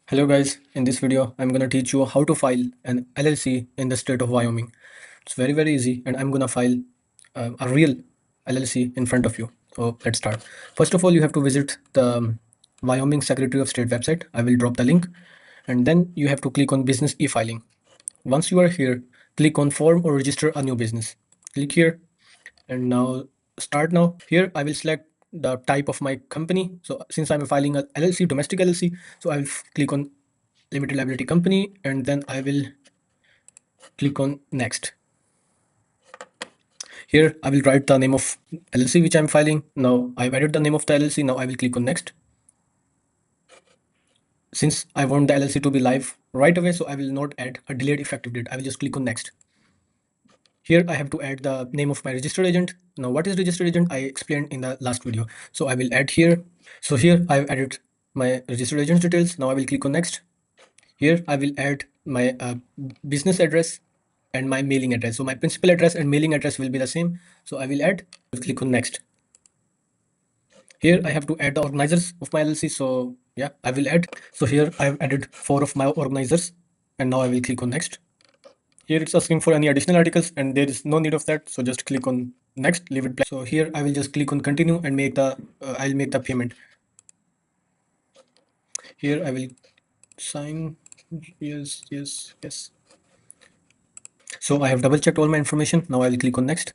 Hello guys, in this video I'm gonna teach you how to file an LLC in the state of Wyoming. It's very easy and I'm gonna file a real LLC in front of you. So let's start. First of all, you have to visit the Wyoming Secretary of State website. I will drop the link, and then you have to click on business e-filing. Once you are here, click on form or register a new business. Click here and now start now. Here I will select the type of my company. So since I'm filing a LLC, domestic LLC, so I'll click on limited liability company, and then I will click on next. Here I will write the name of LLC which I'm filing. Now I've added the name of the LLC. Now I will click on next. Since I want the LLC to be live right away, so I will not add a delayed effective date. I will just click on next. Here I have to add the name of my registered agent. Now what is registered agent? I explained in the last video. So I will add here. So here I've added my registered agent details. Now I will click on next. Here I will add my business address and my mailing address. So my principal address and mailing address will be the same. So I will add, click on next. Here I have to add the organizers of my LLC. So yeah, I will add. So here I've added 4 of my organizers, and now I will click on next. Here it's asking for any additional articles, and there is no need of that. So just click on next, leave it blank. So here I will just click on continue and make the I'll make the payment. Here I will sign. Yes. So I have double checked all my information. Now I will click on next.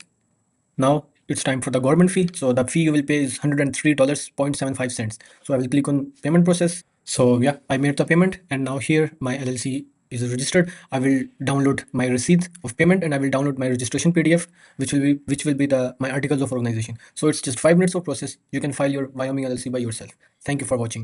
Now it's time for the government fee. So the fee you will pay is $103.75. So I will click on payment process. So yeah, I made the payment, and now here my LLC is registered. I will download my receipt of payment, and I will download my registration PDF, which will be the my articles of organization. So it's just 5 minutes of process. You can file your Wyoming LLC by yourself. Thank you for watching.